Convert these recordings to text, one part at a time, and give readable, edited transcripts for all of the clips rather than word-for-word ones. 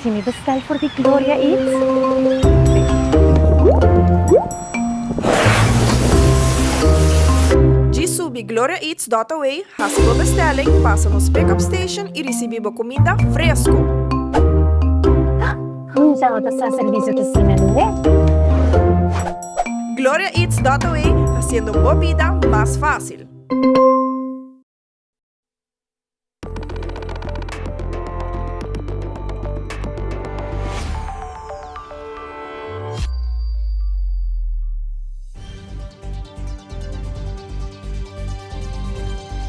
Timmy, bestel voor die Gloria iets? De subir Gloria Eats Dotaway, a sua bestelling, passa nos pick-up station e recebe comida fresco. Minsan ako sa servicio de Simenle. Gloria Eats Dotaway, haciendo uma vida mais fácil.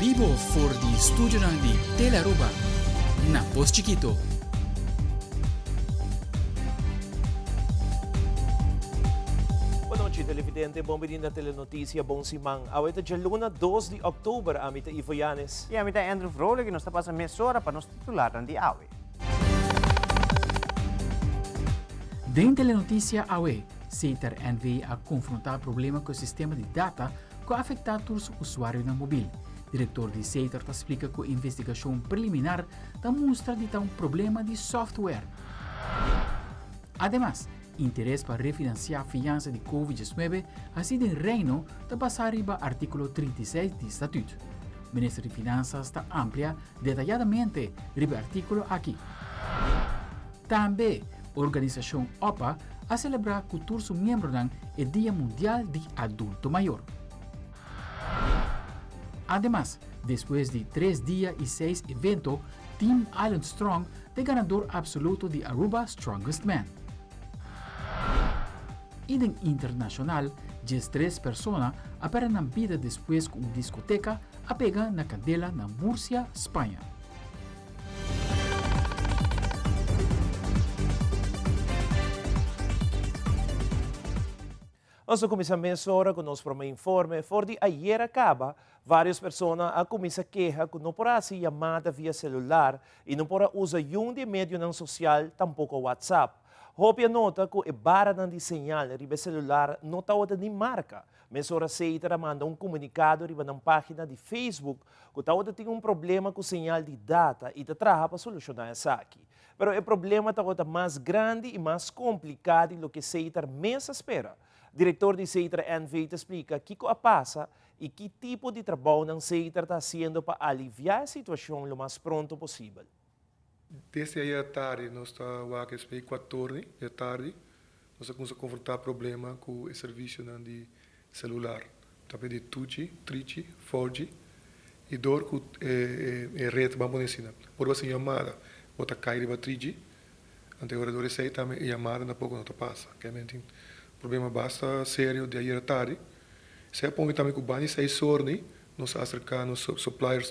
Vivo for di studio di Telaruba, na Pos Chiquito. Boa noite, televidente. Bom-vindo à Telenotícia Bom Simang. Awita de luna 2 de outubro, amita Ivo Yanes. E amita Andrew Vrolijk, nós estamos a mesora para nos titular de AWE. Den Telenotícia AWE, Seiter NV a confrontar problema com o sistema de data que afeta os usuários na mobile. Diretor de Seiter explica que a investigação preliminar mostra que há um problema de software. Además, interesse para refinanciar a fiança de Covid-19 assim em Reino está passar riba artículo 36 do Estatuto. O Ministério de Finanças está amplia detalhadamente riba artículo aqui. Também, a organização OPA a celebrar que o terço membro do Dia Mundial de Adulto Maior. Además, depois de 3 dias e 6 eventos, Team Island Strong é ganador absoluto de Aruba Strongest Man. E em internacional, 13 pessoas aparecem na vida depois que uma discoteca a pegar na cadela na Múrcia, Espanha. Nós começamos agora com o nosso primeiro informe. For de ayer acaba, várias pessoas a começar a quejar que não podem ser chamada via celular e não podem usar nenhum de meio não social, tampouco WhatsApp. Hopia nota que a barra de señal ribe celular não está outra nem marca. Mas ora Seiter manda um comunicado ribe na página de Facebook que está outra tem um problema com señal de data e está trabalhando para solucionar isso aqui. Pero o problema está outra mais grande e mais complicado do que Seiter mesmo espera. Diretor de Seiter NV te explica o que passa e que tipo de trabalho não Seiter está fazendo para aliviar a situação o mais pronto possível. Desde aí à tarde, nós estamos aqui às 14 da tarde, nós estamos a confrontar problema com o serviço de celular. Também de 2G, 3G, 4G, e dor com a rede vamos ensinar. Por você chamada, bota cair para 3G, anterior a sei também a chamada na pouco não passa. Que tem problema basta sério de aí à tarde. Se põe também com o banho 6 horas, nós acercamos nos suppliers,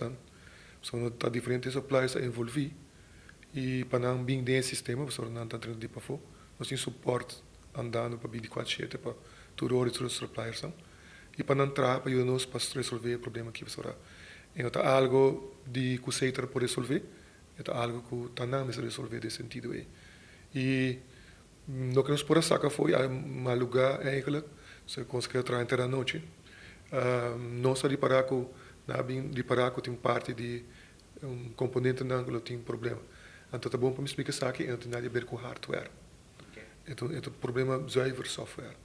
são diferentes suppliers a envolver. E para não vir desse sistema, você não está tendo para fora. Nós temos suporte andando para 24/7 para todos os suppliers. E para não entrar, para ajudar-nos para resolver o problema que você está. Então, é algo de que o Seiter pode resolver, é algo que o Tanam pode resolver nesse sentido. E no que nós podemos sacar foi um lugar, eigenlijk, se conseguir trabalhar inteira noite. Nós reparar que tem parte de componente não que tem problema. Então, é bom para me explicar isso aqui, não tem nada a ver com hardware. Então, é um problema zuiver software.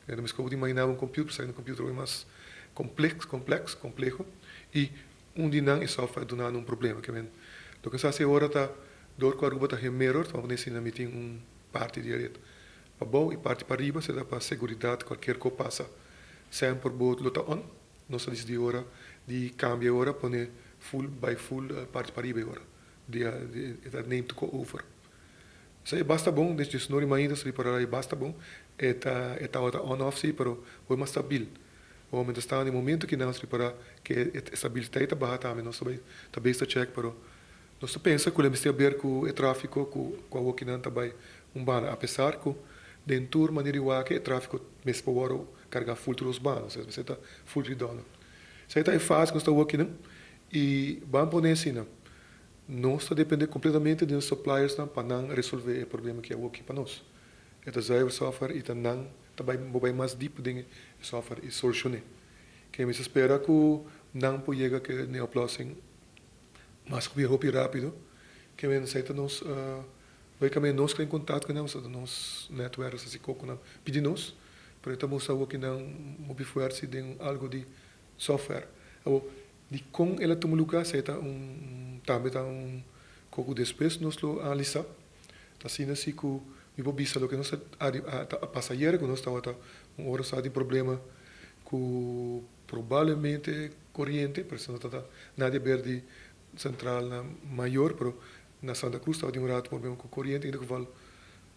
Então, mas como imaginar um computer é mais complexo, e de não é software do não um problema. Então, que se agora está, door com a Aruba está mirror, então, vamos ensinar tem parte de rede. Para bom e parte para riba, se dá para segurança, qualquer coisa passa. Sempre por luta on, nós decidimos de hora, de cambiar hora, põe full by full parte para riba hora. Dat neemt ook over. Zij basta bom, dus de snor ainda se reparar basta bom. Eta on-off sim, pero foi mais stabil. O momento está no momento que nós reparar que a estabilidade baixa também, nós também está check, pero nós pensa que ele ver com o tráfego com o que não também bana, apesar que dentro maneira que o tráfego mesmo para carregar full os banos, você está full redondo. Sai tá fácil que está aqui não e vamos poner assim não. Nós dependemos completamente dos suppliers para não resolver o problema que é aqui para nós. É o software e também mais deep de software e solucionar. Que me espera que não pode chegar que a oplossing mais rápido, que me aceita nos Vai também nós que em contato com nós, nós networks assim coco não pedimos, para estamos saber que não mobi força de algo de software. De com ela toma lugar, se tá também tá coco depois nós lo analisa. Tá assim assim que me vou bisa lo que nós a passageiro que nós tá hora está de problema com provavelmente corrente, por isso não tá nada verde central na maior, pero na Santa Cruz estava de problema com corrente, ainda que vale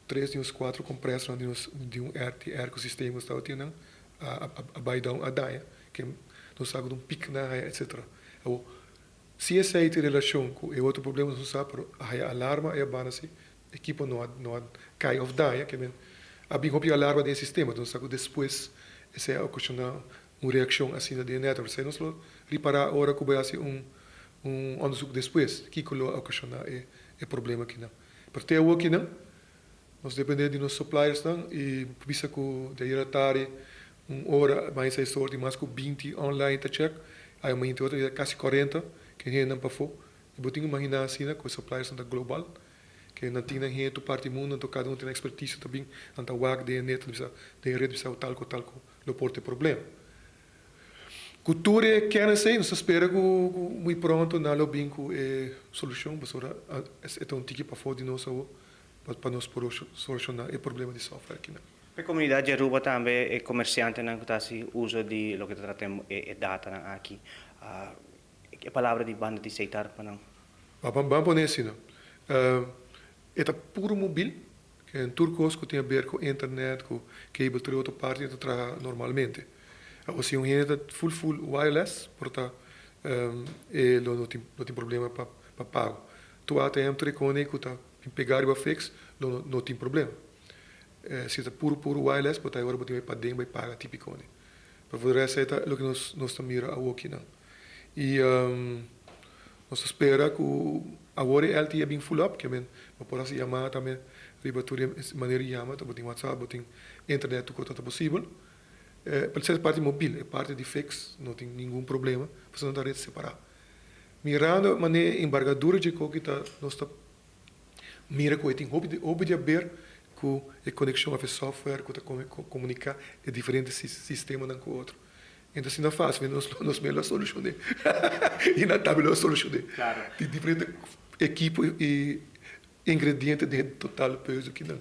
3 de uns 4 compressores de um ecossistema estava tendo a baidão a daia, que não sabe de um pico na área, etc. Se essa é a relação com o outro problema, não sabe, a alarma é a bana se equipa não cai of daia, que a bem a alarma do sistema, então sabe depois essa é ocasionar uma reação assim da network, se nós reparar a hora que vai ser onderzoek depois, que ocasionar é problema aqui não. Porque o aqui não, nós dependemos de nossos suppliers não e visa que de ir tarde hora mais essa sorte mais que 20 online tá check, aí uma outra quase 40 que não para fora. Eu botinho imaginar assim com os suppliers da global que não tem nem tu parte mundo, então cada tem expertise também, então wag de net de rede bisa tal lo porte problema. Cultura quer sei, nós espera que muito pronto na lo bem com solução, mas ora é um tique para fora de nós para nós solucionar o problema de software aqui não. A comunidade de Aruba também é comerciante não que se usa de lo que tratamos é data não aqui. A palavra de banda de aceitar para não. Vamos poner assim não. É puro móvel, que em turcos que tem a ver com internet, com cable de outra parte, que trabalha normalmente. Se um é full wireless, portanto, não tem problema para pago. Tu até um telefone que está pegar e fix, não tem problema. Se é puro wireless, portanto agora você vai dentro e paga típico. Para poder aceitar o que nós estamos mirando aqui não. E nós espera que agora ele tenha bem full up, que mas por assim chamar também, ribaturi maneira de chamar, tem WhatsApp, tem internet, o quanto é possível. Para ser parte móvel, é parte de fix, não tem nenhum problema, você não está rede separada. Mirando a maneira embargadura de que nós está mira que tem hobby de ver com a conexão com o software, que comunicar é diferente sistema um com o outro. Então, assim, não é fácil, nós melhor solução e não está melhor solução Claro. De diferente equipe e ingredientes dentro total peso que não.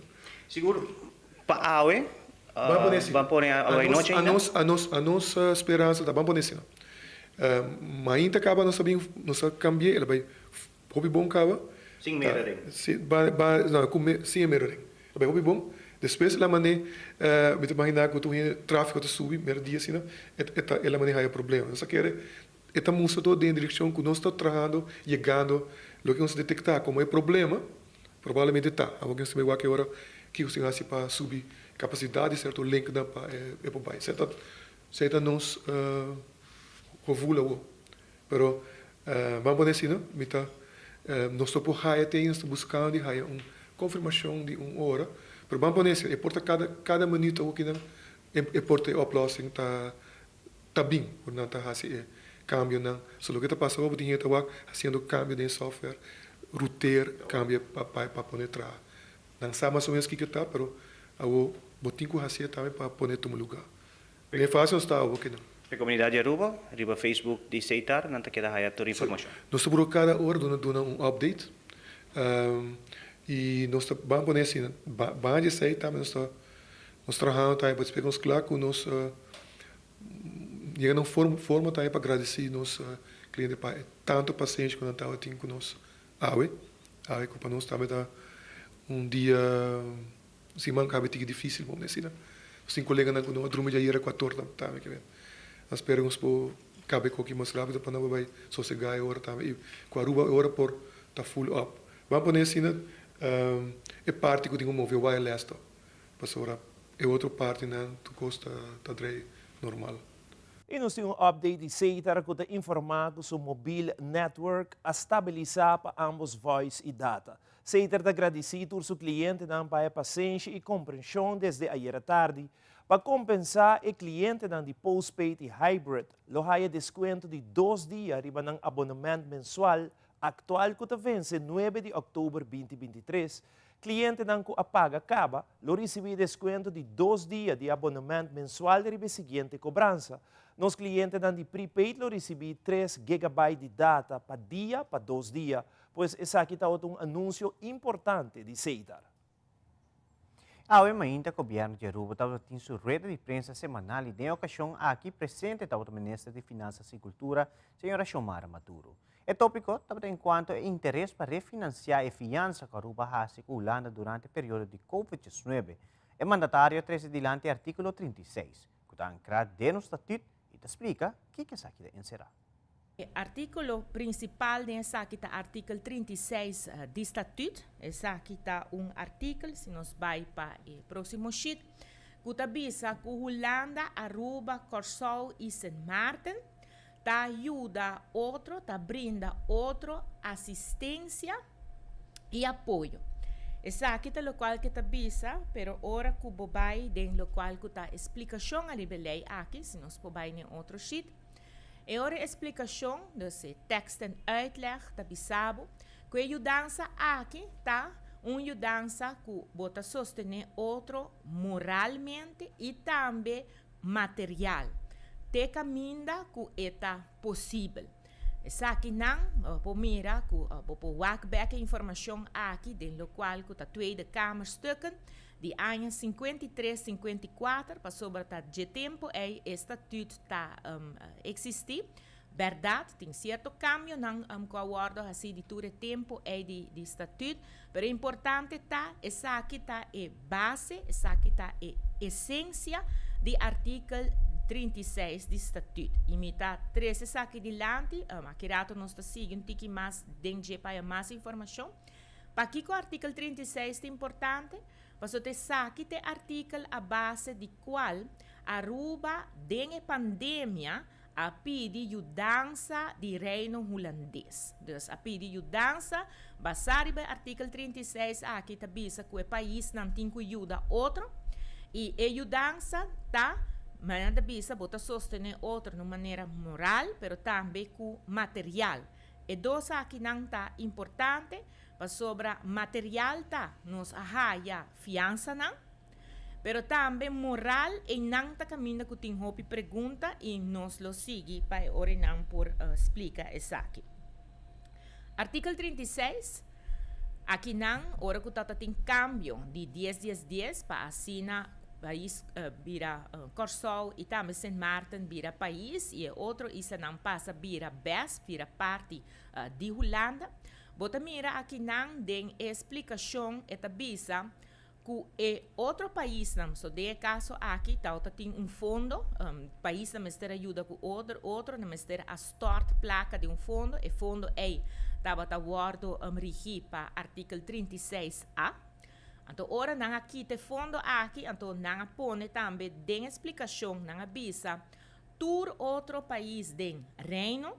Seguro para awe vamos pôr a noite ainda. A nossa esperança tá vamos pôr assim. Mas ainda acaba nossa cambiar, ela vai hobby bom acaba. Sem mirroring. Não, sem mirroring. Vai hobby bom. Depois ela maneira, me imaginar que tu tem tráfego de subir, mer dia assim, ela maneira é problema. Nós quer estamos todo em direção que nós estamos trabalhando, chegando, o que nós detectar como é problema, provavelmente está. Alguém se vai que hora que você vai para subir capacidade, certo link da para é para baixo. Certo nós rovula pero vamos dizer não, mita nós estamos por high tem estamos buscando de high confirmação de hora. Pero vamos dizer, importa cada minuto o que não importa a oplossing tá bem, por não tá assim cambio não. Só o que está passando o dinheiro tá fazendo cambio de software, router cambia para poder entrar. Não sabe mais ou menos o que está, pero o botinho que fazer também para poder tomar lugar. É fácil está o que não. A comunidade de Aruba, Facebook de aceitar, não te queda aí toda a informação. Nós estamos cada hora dando um update. E nós vamos poner assim, vamos dizer também nós trabalhamos também para explicar claro que nós chegando forma também para agradecer nos clientes para tanto paciente que não estava tendo com nós que para nós também tá dia semana que é difícil vamos dizer né os cinco colegas não com nós dormir já era 14 também que nós esperamos por cabe com que mais rápido para não vai sossegar a hora também e com a Aruba hora por tá full up vamos poner assim né é parte que tem um móvel wireless to passora é outra parte né tu custa tá normal. E nós temos um update de CEITAR que está informando sobre o mobile network a estabilizar para ambos voice e data. CEITAR está agradecido por seu cliente não para paciência e compreensão desde ayer à tarde para compensar o cliente não de postpaid e hybrid. Lo haya desconto de 2 dias riba ng abonamento mensual actual que vence 9 de outubro 2023 Cliente não apaga caba, lo recebi descuento de 2 dias de abonamento mensual de seguinte cobrança. Nos clientes de prepaid lo recebi 3 GB de data para dia, para 2 dias, pois essa aqui está outro anúncio importante de Ceitar. Hoy mainda o governo de Aruba tem sua rede de prensa semanal e de ocasião aqui presente está o ministro de Finanças e Cultura, senhora Xiomara Maduro. O tópico também enquanto interesse para refinanciar a fiança que Aruba faz com Holanda durante o período de Covid-19. O mandatário traz adiante o artigo 36, que está ancrado dentro do estatuto e te explica o que é isso aqui de encerrar. O artículo principal dessa aqui está o artigo 36 do Estatuto. Essa aqui está artigo, se nós vai para o próximo sheet, que avisa que Holanda, Aruba, Curaçao e Sint Maarten tá ajuda outro, tá brinda outro assistência e apoio. Essa aqui é o qual que tá avisa, pero ora que o vai den o qual que tá explicação a libelei aqui, se nós vai em outro sheet. E ora explicação, dus tekst en uitleg, dat bisabo, que ajudança aqui, tá? Ajudança que bota sostener outro moralmente e também material. Te caminha que é possível. Essa aqui não, por mira, que por wakback informação aqui, dentro do qual que a Tweede Kamer stukken, de anos 53-54, para sobre de tempo o estatuto está existir. Verdade, tem certo cambio, não concordo assim de todo tempo de estatuto, mas importante está, essa aqui está a base, essa aqui está a essência do artigo 36 do estatuto. Imita 13 essa aqui delante, aqui rato nós está seguindo um pouquinho mais, dentro para mais informação. Para que o artigo 36 é importante, porque você aqui tem artigo a base de qual Aruba, dentro da pandemia, a pedir ajudança de reino holandês. Então, a pedir ajudança, baseado no artigo 36, aqui está bisa que o país não tem que ajudar outro, e a ajudança está, mas não bisa bota sostener outro de maneira moral, mas também com material. E dois aqui não está importante, para sobre material tá, nos arraia fiança não, pero também moral e não tá caminho que tem hopi pergunta e nos lo sigue para ora não por explicar isso aqui. Artigo 36, aqui não, ora que tá tem cambio de 10 para assinar país vira Curaçao e também Sint Maarten vira país e outro isso não passa vira BES, vira parte de Holanda. Bota mira aqui não tem explicação e tabisa que é outro país não, so de caso aqui tem fundo, país não ter ajuda com outro não ter a start placa de fundo, e fundo é estava guardo regi para artigo 36A. Então, ora não aqui te fundo aqui, então não pone também den explicação, não avisa tur outro país den reino.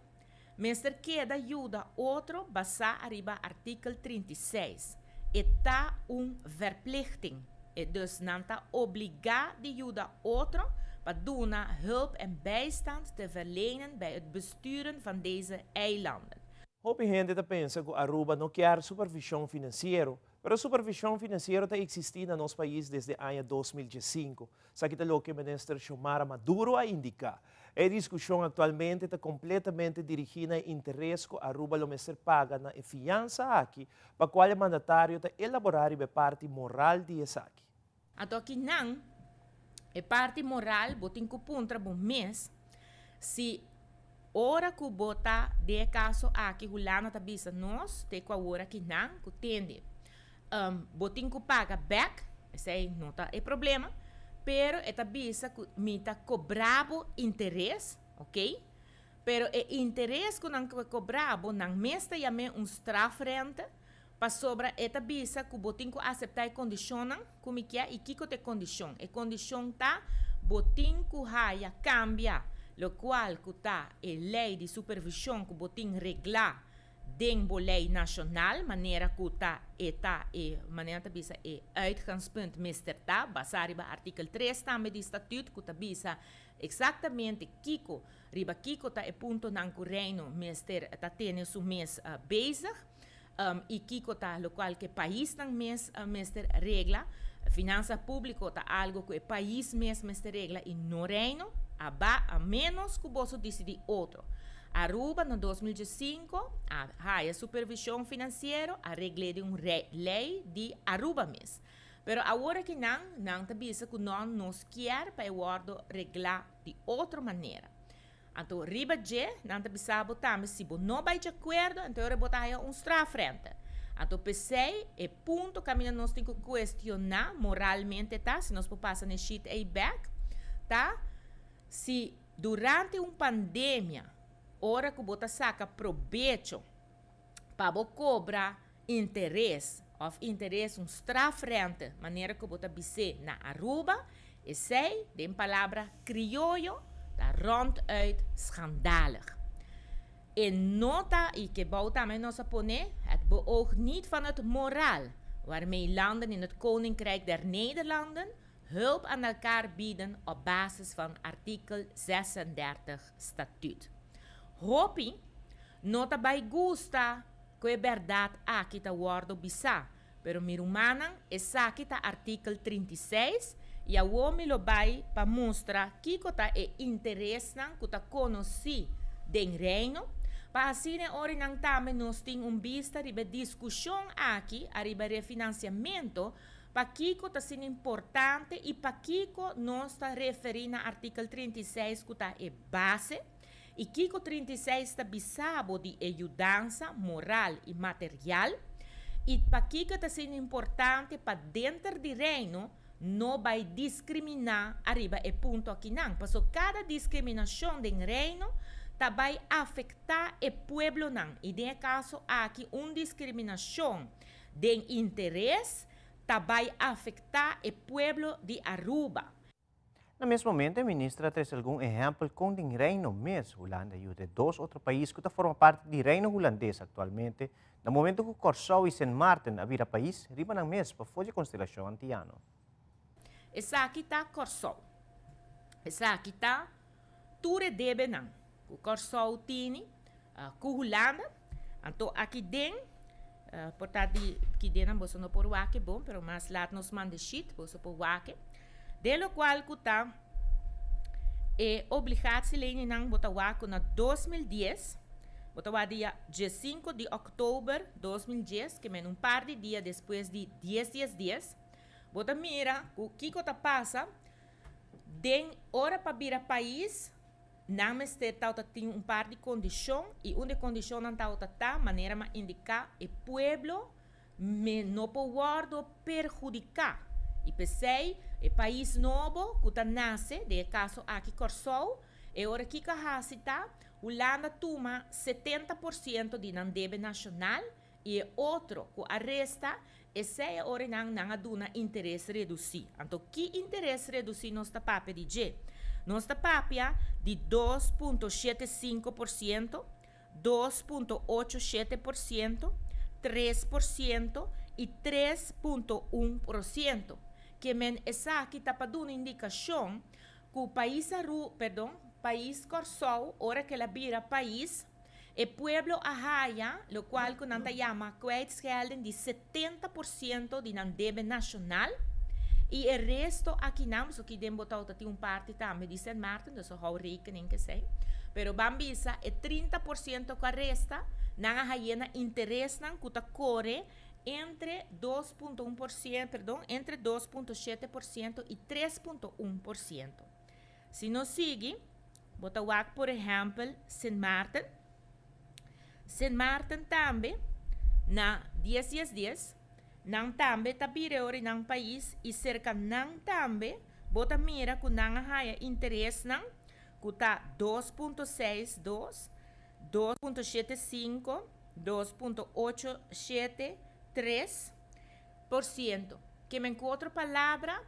Mister queda ajuda outro basa arriba artigo 36. Está verplichting. E dus não está obrigado de ajuda outro para dar hulp en bijstand te verlenen bij het besturen van deze eilanden. Hope gente tá pensa que Aruba não quer supervisão financeira, mas a supervisão financeira está existindo no nosso país desde o ano 2005. Isso aqui é o que o ministro Xiomara Maduro a indicar. A discussão atualmente está completamente dirigida ao interesse que Aruba lo mestre paga na fiança aqui, para qual o mandatário está elaborar a parte moral de essa aqui. Então aqui não, a parte moral, botem que puntra bom mês, se ora que bota de caso aqui Holanda tá bisa nós, te com a hora que não, que tende, botem que paga back, esse aí não tá é problema. Pero esta bisa mita cobrabo interesse, ok? Pero o interesse que não cobrabo não mesta yame strafrente para sobre esta bisa que botin que aceitar a condição como que é e que te condição. E condição tá botin que haya cambia, lo qual que tá a lei de supervisão que botin reglar dentro da lei nacional, maneira que está maneira que bisa uitgangspunt mister tá, basado no artigo 3 também do estatuto que bisa exatamente Kiko tá é ponto não que o reino mister tá tendo su mês bezig, e kiko ta lo qual que país nang mester regla, finanças público ta algo que o país mester regla e no reino, a menos que você decidi outro. Aruba, no 2005, a supervisão financeira, a regra de lei de Aruba mesmo. Pero agora que não te bisa que não nos quer para o reglar de outra maneira. Então, riba de, não te bisa botar, se você não vai de acordo, então eu botar um frente. Então, pensei, é ponto que nós temos que questionar moralmente, tá? Se nós passar nesse shit aí back, tá? Se durante uma pandemia, hora que você saca proveito para cobrar interesse, of interesse frente, maneira que você bise na Aruba, e sei, de palavra criollo, tá ronduit schandalig. En nota, e que bouw daarmee nos ponen, het beoogt niet van het moraal, waarmee landen in het Koninkrijk der Nederlanden hulp aan elkaar bieden op basis van artikel 36 statuut. Hopi, nota bij gusta, que verdade aqui tá wordo bisa, pero mirumanan essa aqui tá artikel 36 e a homem lo vai para mostrar que tá é interesse nan que tá conheci den reino, para assim ora nang também nós tem vista riba discussão aqui, arriba refinanciamento, para que tá sendo importante e para que nós tá referindo a artikel 36 que tá é base. E Kiko 36 está bisabo de ajudança moral e material. E para Kiko está sendo importante para dentro do reino não vai discriminar arriba e ponto aqui não. Porque cada discriminação do reino vai afetar o povo não. E nesse caso aqui uma discriminação de interesse vai afetar o povo de Aruba. No mesmo momento, a ministra traz algum exemplo com o Reino mesmo. Holanda e de dois outros países que formam parte do Reino holandês atualmente. No momento que Curaçao e Sint Maarten vira país, riba ng mês para fugir constelação antiano. Essa aqui está Curaçao. Essa aqui está Ture debe não. O Curaçao tem com Holanda. Então aqui dentro, portanto, aqui dentro você não pode waken bom, pero mas lá nos manda shit, você pode waken. De lo qual kuta obrigatie nang botawa na 2010, botawa dia 5 de outubro 2010, que men par de dias depois de 10 dias, bota mira o que kota passa, den hora para vir a país, não me ter tauta tem par de condição e uma condição não tauta tá maneira ma indicar e pueblo me no pode perjudicar. E pensei, o país novo que nasce, de caso aqui Curaçao, e ora que a Holanda toma 70% de não deve nacional e outro que arresta, esse é ora não aduna interesse reduzido. Então, que interesse reduzido nós está papia de G? Nós está papia de 2,75%, 2,87%, 3% e 3,1%. Que men essa aqui está para dar uma indicação que o país país Curaçao, hora que ela vira país, o pueblo arraia, o qual que não chama kwijtschelden de 70% de não deve nacional, e o resto aqui não, so que den botar tem parte também de Sint Maarten, dus hou rekening que sei, pero bambisa é 30% que resta, não arraia interesse não que corre entre 2,1%, entre 2,7% e 3,1%. Se nós seguimos, botamos, por exemplo, Sint Maarten. Sint Maarten também, na 10 dias, não também está virando em país e cerca não também, bota mira que não há interesse não, que está 2,62, 2,75, 2,87, 3%. Que em outra palavra,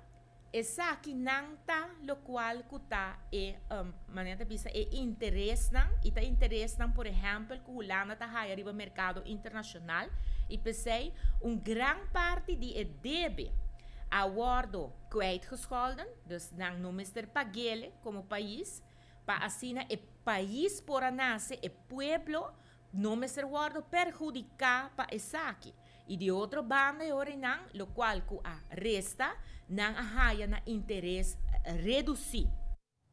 essa aqui não está, o qual está maneira de interesse não, e está interesse não, por exemplo, que a Holanda está arriba no mercado internacional e pensei, grande parte de deve a worden kwijtgescholden, dus não mister pagele como país, para assim o país por nascer, o pueblo não me ser guardo perjudicar para esaki. E de outro banda, orinang, lo qual ku a resta, nang ahaya na interesse reduzir.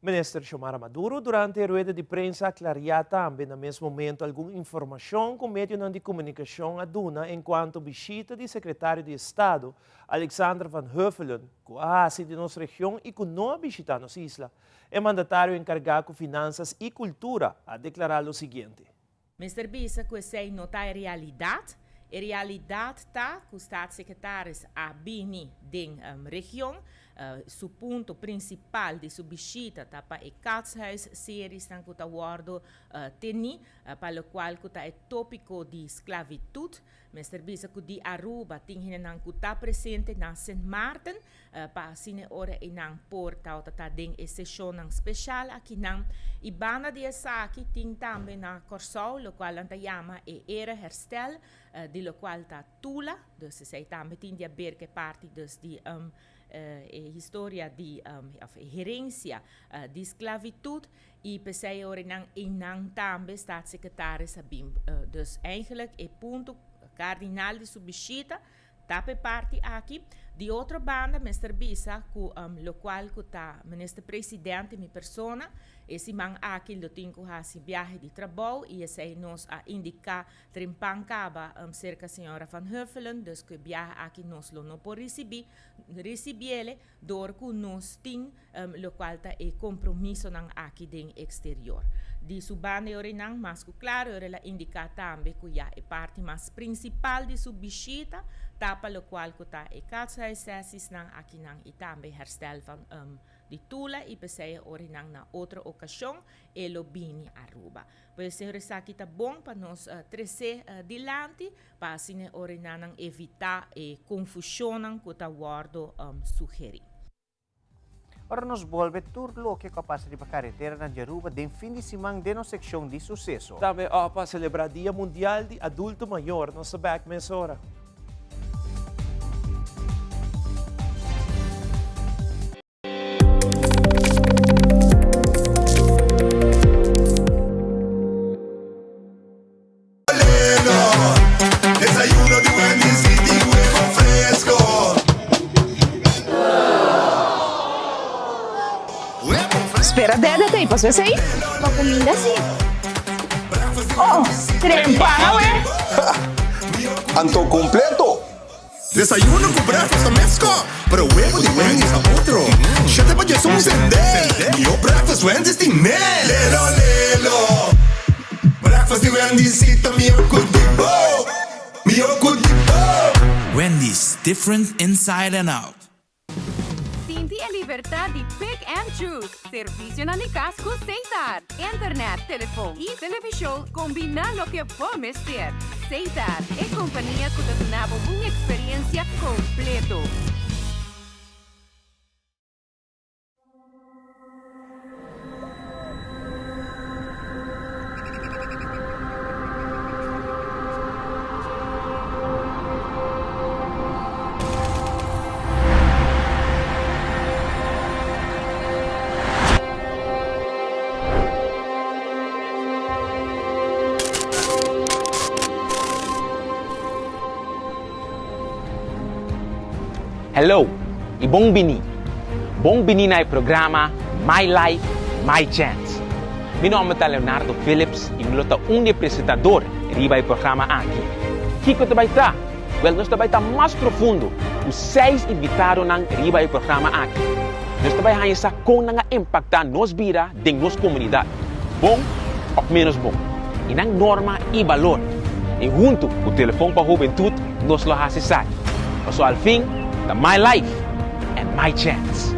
Ministro Xiomara Maduro, durante a rueda de prensa, clareia também, no mesmo momento, alguma informação com meio de comunicação aduna enquanto visita do secretário de Estado, Alexander Van Huffelen, que hace de nossa região e que não visita nossa isla. É mandatário encarregado de Finanças e Cultura a declarar o seguinte. Mr. Bisa, que sei notar a realidade. A realidade está que os Estado-secretários a bini da região, o ponto principal de sua visita está para o Katshuis series que está guardo teni, para o qual está o tópico de esclavitud. Mr. Bisa que de Aruba tem que está presente na Saint Martin, para assim hora e na porta está dentro de sessão especial aqui na Ibana de Asaki tem também na Corsol, o qual anta chama era herstel, de lo qual está Tula, dus sei também tem de ver que parte de história de herência de esclavitud e pensei ora nang também staatssecretaris sabim, dus eigenlijk é ponto cardinal de sua visita tape parte aqui de outra banda Mr. Bisa com lo qual está ministro-presidente minha persona esse man aqui do tinco hasi viagem de trabalho e esse nos a indicar trimpancaba cerca senhora Van Huffelen dus que viagem aqui nos lo não pode receber dor que nos tem lo qual tá é compromisso nang aqui den exterior de sua banda orinang mas claro ela indicar também que já é parte mais principal de sua visita tapa lo qual está e Katshuis sessies nang aqui nang e também herstel van de Tula e pensei orinang na outra ocasião e lo bini Aruba. Pois se ora aqui tá bom para nós trazer dilante para assim orinang evitar confusão que tá guardo sugerir. Ora nos volve turlo que capaz de carretera na Aruba den fim de semana de nossa secção de sucesso. Também para celebrar o Dia Mundial de Adulto Maior, nossa back mesa hora. Espera, Deda, tem para você aí? Para comida, sim. Oh, trempana, ué. Anto completo. Desayuno con breakfast a mezcla, pero huevo de Wendy's a otro. Siete pa' Jesús encender. Yo breakfast Wendy's de mel. Lelo, lelo. Breakfast de Wendy's y también cudipo. Mio cudipo. Wendy's, different inside and out. Sinti a libertad de pick and choose. Servicio na likas com Seitar. Internet, telefone e televisão combina lo que podemos ter. Seitar é companhia que te dá uma experiência completa. Hello, e bom bini. Bom bini na programa My Life, My Chance. Meu nome é Leonardo Phillips e eu sou apresentador do programa aqui. Kiko te vai estar? Well, nós vai estar mais profundo. Os 6 invitados na do programa aqui. Nós vai conhecer como impactar nos vida de nossa comunidade. Bom ou menos bom. E na norma e valor. E junto com o telefone para a juventude, nós lo acessar. Então, ao fim, My Life and My Chance.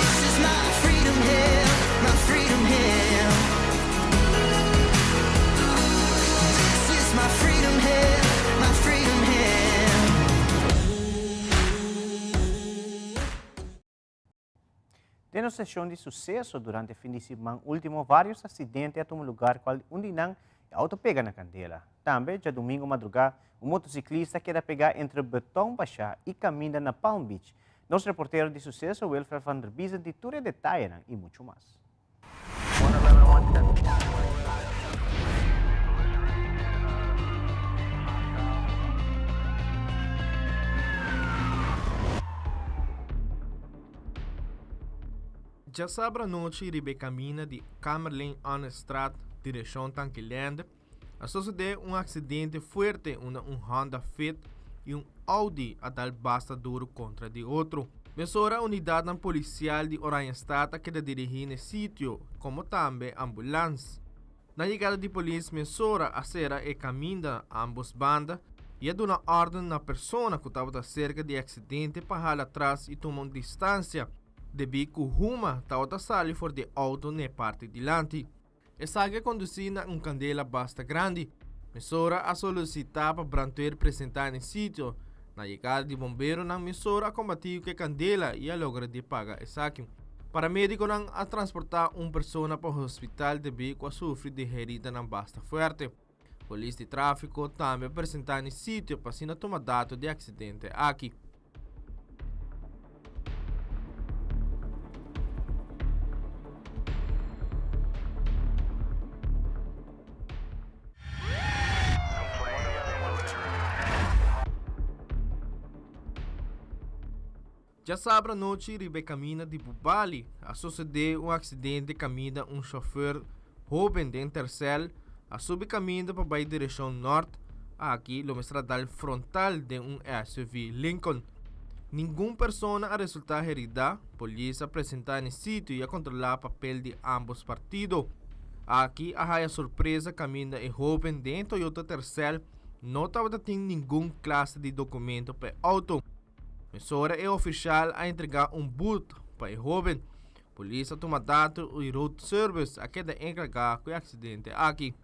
This is my Tendo sessão de sucesso durante o fim de semana último, vários acidentes a lugar onde não auto pega na candela. Também, já domingo madrugada, um motociclista queda pegar entre Betão Baixá e caminha na Palm Beach. Nosso reporteiro de sucesso, Wilfred van der Biesen, de tudo detalhe e muito mais. Já sabe a noite, ribe caminha de Kamerlin Straat, direção Tanquilândia, sucedeu um acidente forte onde um Honda Fit e um Audi a dar basta duro contra de outro. Mesora a unidade policial de Oranjestad que dirigir no sítio, como também ambulância. Na chegada de polícia, mesora a serra e caminha ambos bandas e a dar uma ordem na pessoa que estava cerca de acidente para ir atrás e tomar distância. Devido que o Ruma estava saindo fora de auto na parte de diante. Essa que conduzia uma candela basta grande. Mesora a solicitar para branter apresentar no sítio. Na chegada de bombeiro, na mesora a combatiu que a candela e a logra de pagar essa aqui. Paramédico não a transportar uma pessoa para o hospital devido a sofrer de ferida na basta forte. Polícia de tráfico também apresentar no sítio para se tomar dado de acidente aqui. Já sabe a noite, ribe caminha de Bubali, a suceder um acidente de caminha um chofer jovem de Intercel, a subir caminha para a direção norte, aqui no estradal frontal de um SUV Lincoln. Nenhuma pessoa a resultar herida, polícia apresentar no sítio e a controlar o papel de ambos partidos. Aqui a surpresa caminha e jovem de Toyota Tercel não estava tendo nenhuma classe de documento para auto. Mesora é oficial a entregar um boot para o jovem. Polícia toma dado e road service a queda encarregada com o acidente aqui.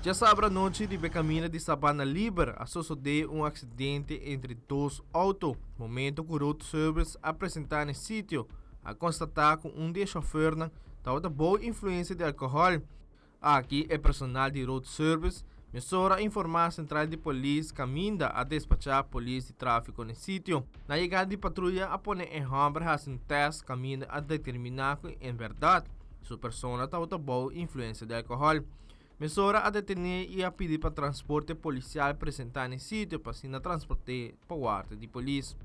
Já sabe a noite de caminho de Sabana Libre, a suceder um acidente entre dois autos. Momento que o road service apresentar no sítio, a constatar que um dos chauffeurs estava boa influência de álcool. Aqui é personal de road service, mesora informar a central de polícia caminha a despachar a polícia de tráfico no sítio. Na chegada de patrulha, a pôr em rambra um teste caminha a determinar que, em verdade, sua pessoa estava boa influência de álcool. Mesora a detener e a pedir para transporte policial apresentar no sítio para se transportar para o guarda de polícia.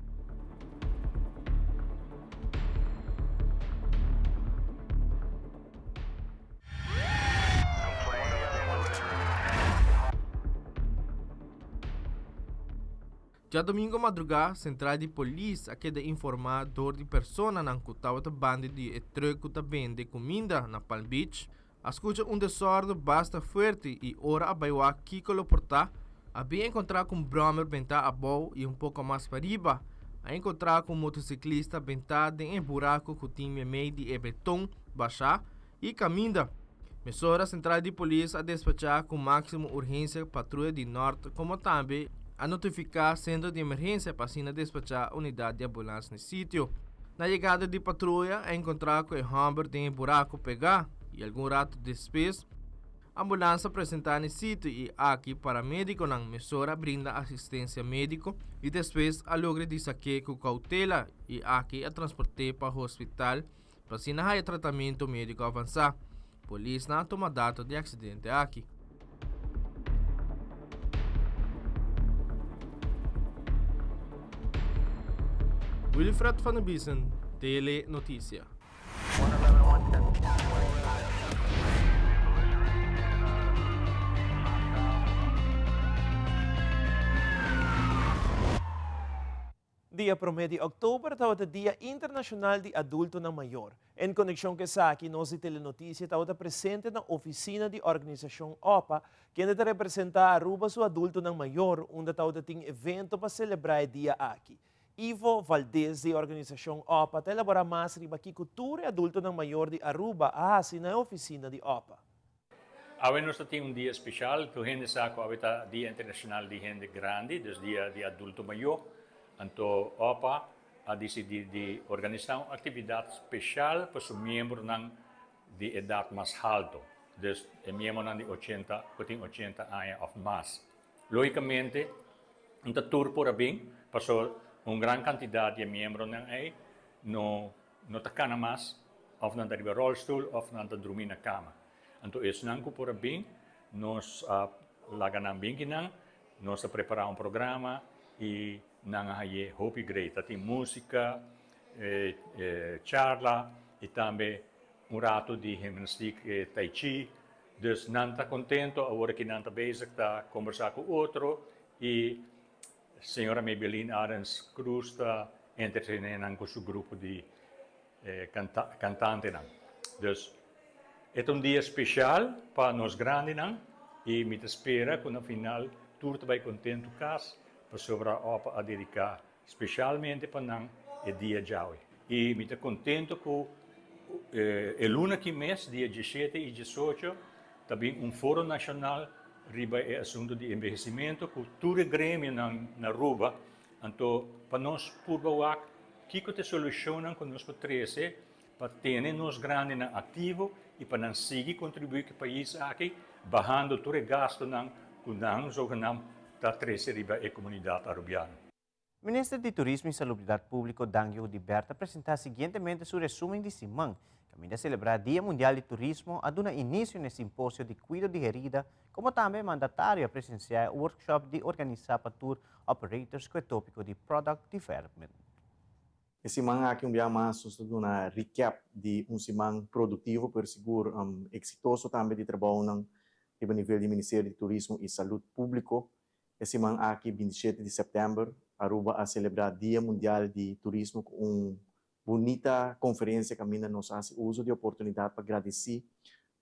Já domingo madrugada, central de polícia queda informar dor de pessoa na cutava da banda de truck que vende comida na Palm Beach. Escuta um desordem basta forte e ora a baiua Kiko portar. Havia encontrado com um Brommer bentar a boa e um pouco mais para riba. A encontrar com um motociclista bentado em buraco que tinha meio de Betão Baixá e caminha. Mesora central de polícia a despachar com máximo urgência patrulha de norte, como também a notificar centro de emergência para se despachar unidade de ambulância no sítio. Na chegada de patrulha, a encontrar com o Humber em buraco pegar e algum rato depois, a ambulância apresentar no sítio e aqui paramédico na mesora brinda assistência médica e depois a logra de saque com cautela e aqui a transporte para o hospital para se não tratamento médico avançar. Polícia não toma data de acidente aqui. Wilfred van der Biesen, Tele Notícia. Dia 1 de outubro está o Dia Internacional de Adulto na Maior. Em conexão com essa aqui, nossa telenotícia está presente na oficina de organização OPA, que ainda representa a Aruba, o adulto na maior, onde está tem evento para celebrar o dia aqui. Ivo Valdez, da organização OPA, para elaborar mais sobre a cultura e adulto ng maior de Aruba, na oficina de OPA. Hoje nós temos dia especial, que a gente sabe que é Dia Internacional de Gente Grande, dus Dia de Adulto Maior. Então, OPA a decidido de organizar uma atividade especial para os membros de idade mais alta, dus membros de 80 anos ou mais. Logicamente, um tour por bem, passou uma grande quantidade de membros não toca mais, ou não está rolstoel, ou não está dormindo na cama. Então, isso não é por bem, nós lagamos bem que nós preparamos programa e nós temos hope great, tem música, charla e também rato de gimnastica tai chi. Dus não está contente, agora que não está bezig, está conversar com outro e a senhora Maybelline Arens Cruz está entretendo com seu grupo de cantantes. Dus é dia especial para nós grandes e me espera que no final tudo vai contente casa para sobre a OPA a dedicar especialmente para nós o dia de hoje. E me contente que el lunes que mês, dia 17 e 18, também fórum nacional riba o assunto de envelhecimento, cultura e grêmio na Aruba. Então, para nós, por favor, que te solucionam com nós três, para ter nós grandes ativo e para nós seguir contribuir com o país aqui, barrando todo o gasto com nós, ou da três riba a comunidade arubiana. O Ministro de Turismo e Salubridade Pública, Dangio Liberta, apresentou seguintemente seu resumo de semana, que a celebrar Dia Mundial de Turismo, a dar início no simpósio de cuidado de herida, como também mandatário a presenciar o workshop de organizar para tour operators com o tópico de Product Development. Esse semana aqui dia mais uma recap de semana produtivo por seguro exitoso também de trabalho no nível do Ministério de Turismo e Saúde Público. Esse semana aqui 27 de setembro, Aruba a celebrar Dia Mundial de Turismo com uma bonita conferência que ainda nos faz uso de oportunidade para agradecer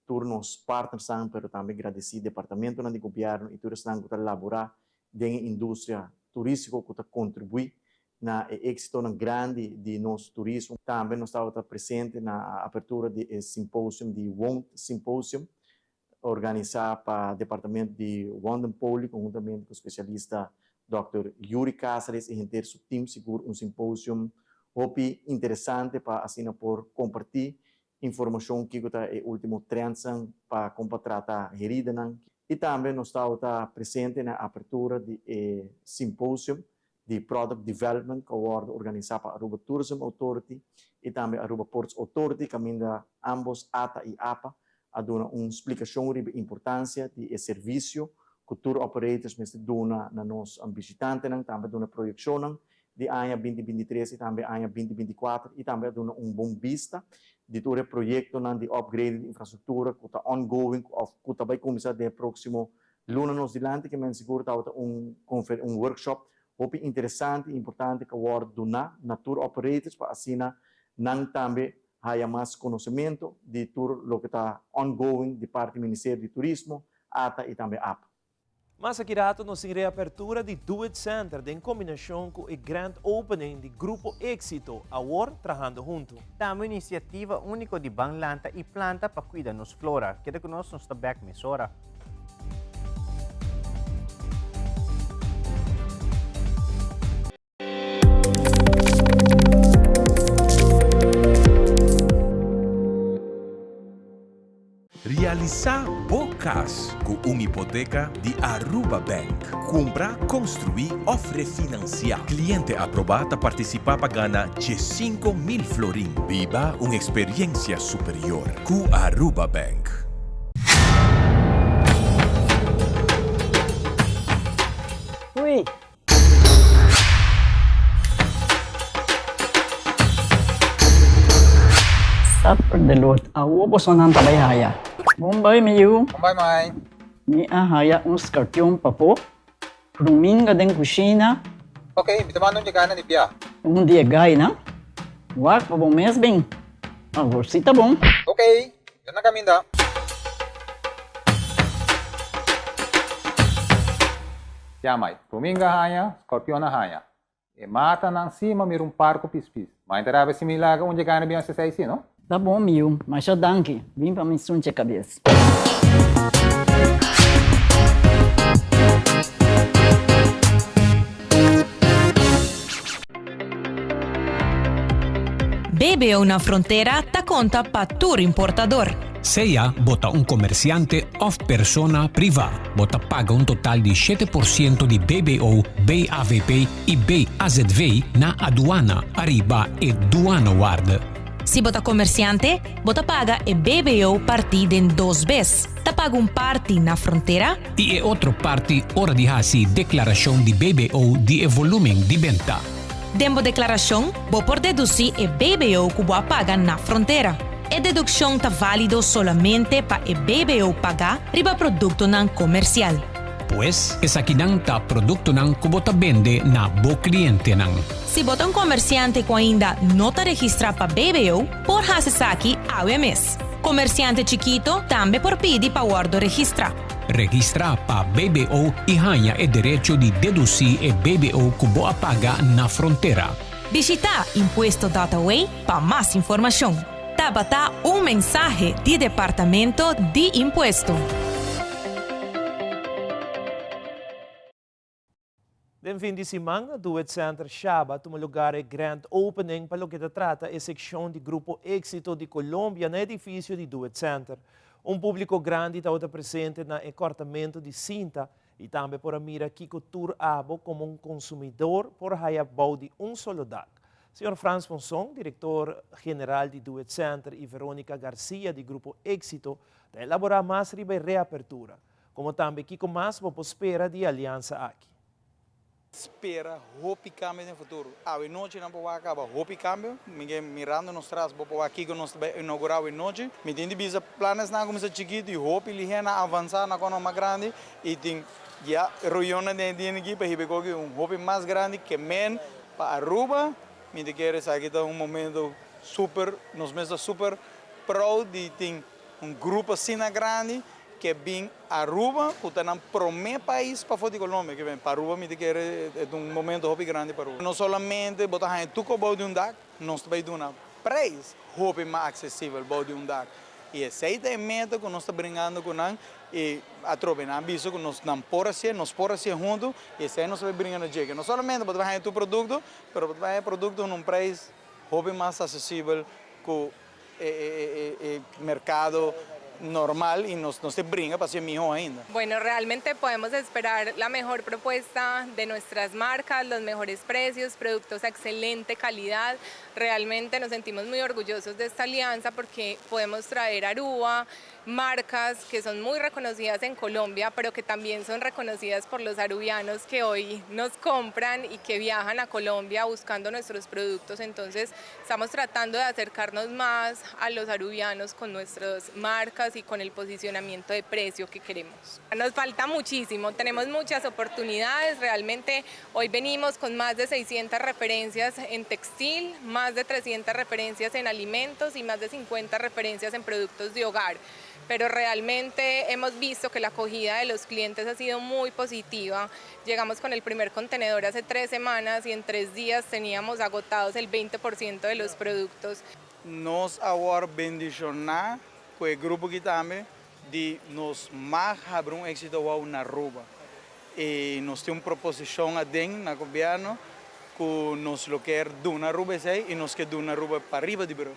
todos os partners, mas também agradecer o Departamento de Governo e todos que estão elaborar na indústria turística que contribui na êxito grande de nosso turismo. Também nós estamos presentes na abertura do simpósio de WOND Symposium, organizado para o Departamento de Wonderpoli, conjuntamente com o especialista Dr. Yuri Cáceres, e ter seu time seguro simpósio muito interessante para assim por compartilhar informação que é o último trend para tratar herida. E também nós estamos presentes na abertura do simpósio de Product Development, que é organizado para a Aruba Tourism Authority e também a Aruba Ports Authority, que ainda ambos ATA e APA, a dar uma explicação sobre a importância do serviço que tour operators dão na nos visitantes, também dão projeção de ano 2023 e também ano 2024 e também dão bom vista de todo o projeto de upgrade de infraestrutura que está ongoing, que vai começar no próximo lunes nos dilante, que me seguro está workshop muito interessante e importante que vai dar na tour operators para assim também há mais conhecimento de tudo o que está ongoing de parte do Ministério do Turismo, ATA e também APA. Mas aqui rato nos tem reapertura de Do It Center em combinação com o Grand Opening de Grupo Éxito, agora trabalhando junto. Tamo iniciativa única de Banglanta e planta para cuidar nos flora. Queda conosco nos tabak mesora. Realizar bocas com uma hipoteca de Aruba Bank. Comprar, construir ou refinanciar. Cliente aprovado participa para ganhar 5.000 florin. Viva uma experiência superior com Aruba Bank. Ui. Supper the Lord. Awo boso ng tabayhaya. Bombay mayu. Bombay mai. Ni ahaya un scorpion papo. Ruminga den kusina. Okay, bitamano niya kana ni Pia. Un dia gay na. Wak pa bong mes bing. Agor sita bong. Okay, yan na kami da. Ya mai. Ruminga haya, scorpion haya. E mata nang cima, mir parco pis-pis. Mas interava se milagre onde ganha bem essa aí, não? Tá bom, Mil, mas eu danke. Vim para me sunte a cabeça. BBO na fronteira tá conta para todo importador. Seja bota comerciante ou persona privada, bota paga total de 7% de BBO, BAVP e BAZV na aduana, arriba e duana guarda. Se bota comerciante, bota paga e BBO partida em 2 vezes. Tá paga parte na fronteira e outra parte hora de fazer declaração de BBO de volume de venda. Dembo declaração, vou por deduzir e BBO que vou pagar na fronteira. E dedução está válido solamente para e BBO pagar riba produto não comercial. Pois, essa aqui não tá produto não que bota vende na bo cliente não. Se bota comerciante que ainda não está registrado para BBO, por fazer aqui ao mês. Comerciante chiquito também por pedir para guardo registrar. Registrar para BBO e ganha o direito de deduzir e BBO que boa pagar na fronteira. Visita Impuesto Dataway para mais informação. Tabata mensagem de Departamento de Impuesto. Den fim de semana, do Center Shaba toma lugar a grand opening para o que trata a secção de Grupo Éxito de Colômbia no edifício de Duet Center. Público grande está presente no encortamento de cinta e também por mira Kiko Tour Abo como consumidor por hayabau de solo DAC. Sr. Franz Ponson, diretor-geral de Duet Center, e Verônica Garcia, de Grupo Éxito, de elaborar mais riba reapertura, como também Kiko mais vou espera de aliança aqui. Espera hopi cambio no futuro. A noite não pode acabar hopi cambio. Ninguém mirando nos traz para aqui que nós inaugurar a noite. Me tem visa planos na começa chiquito e hopi ligena avançar na economia grande e tem já reunião de dinheiro para ribeco hopi mais grande que men para Aruba. Me te quer essa aqui um momento super, nos mesmos super proud de ter grupo assim grande que vem Aruba, que está no primeiro país para fora de Colômbia, que vem para Aruba, me te quer é momento hopi grande para Aruba. Não somente botar em tudo de DAC, nós também damos preço hopi mais acessível de DAC. E esse é o método que nós estamos brincando com nós e a tropa não aviso que nós não podemos ser juntos e esse aí nós estamos brincando de não somente botar em tu produto, mas botar em produto num preço hopi mais acessível que o mercado normal y nos se brinca para ser mejor ainda. Bueno, realmente podemos esperar la mejor propuesta de nuestras marcas, los mejores precios, productos a excelente calidad. Realmente nos sentimos muy orgullosos de esta alianza porque podemos traer a Aruba marcas que son muy reconocidas en Colombia, pero que también son reconocidas por los arubianos que hoy nos compran y que viajan a Colombia buscando nuestros productos. Entonces estamos tratando de acercarnos más a los arubianos con nuestras marcas y con el posicionamiento de precio que queremos. Nos falta muchísimo, tenemos muchas oportunidades, realmente hoy venimos con más de 600 referencias en textil, más de 300 referencias en alimentos y más de 50 referencias en productos de hogar. Pero realmente hemos visto que la acogida de los clientes ha sido muy positiva. Llegamos con el primer contenedor hace 3 semanas y en 3 días teníamos agotados el 20% de los productos. Nos ahora bendicionar com o grupo que também de nos mais abrir éxito na Aruba. E nós temos proposição a dentro no governo que nos lo quer dar na Aruba e nós quer dar na Aruba para arriba de Bro.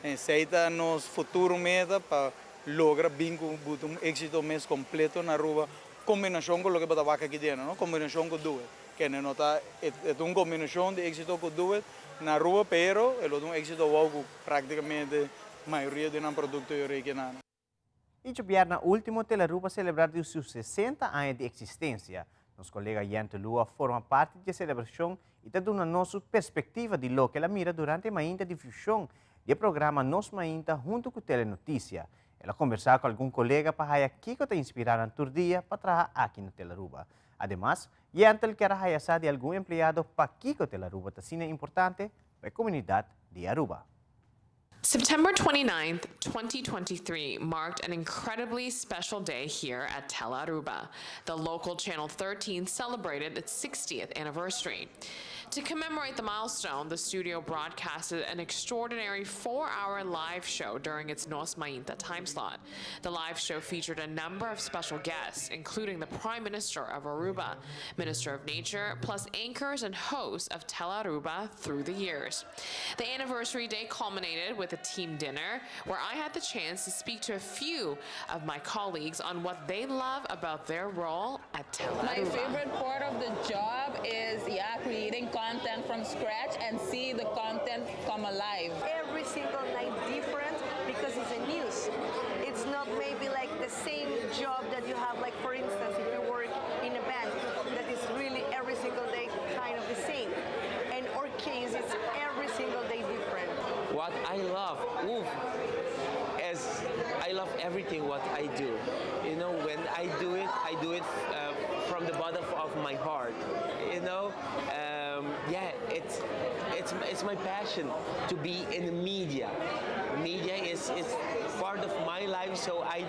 Esse é nosso futuro meta para lograr um éxito mais completo na Aruba, combinação com o que está aqui dentro, não? Combinação com duas, que não está é uma combinação de éxito com duas na Aruba, pero é um éxito com praticamente a maioria de produtos originais. E o viernes último, a Aruba celebrar seus 60 anos de existência. Nosso colega Yante Lua forma parte da celebração e está dando a nossa perspectiva de lo que ela mira durante a difusão do programa Nos Mainta junto com a Telenotícia. Ela conversou com algum colega para aqui que está inspirado no dia para trabalhar aqui na Telaruba. Además, Yantel quer raiar de algum empregado para aqui que a Telaruba está sendo importante para a comunidade de Aruba. September 29th, 2023 marked an incredibly special day here at Tel Aruba. The local Channel 13 celebrated its 60th anniversary. To commemorate the milestone, the studio broadcasted an extraordinary 4-hour live show during its Nos Mainta time slot. The live show featured a number of special guests, including the Prime Minister of Aruba, Minister of Nature, plus anchors and hosts of Tel Aruba through the years. The anniversary day culminated with a team dinner where I had the chance to speak to a few of my colleagues on what they love about their role at Tel Aruba. My favorite part of the job is creating content from scratch and see the content come alive. Every single night different because it's a news. It's not maybe like the same job that you have, like for instance, if you work in a bank, that is really every single day kind of the same. In our case, it's every single day different. What I love, is I love everything what I do. You know, when I do it from the bottom of my heart. You know, it's my passion to be in the media. Media is part of my life, so I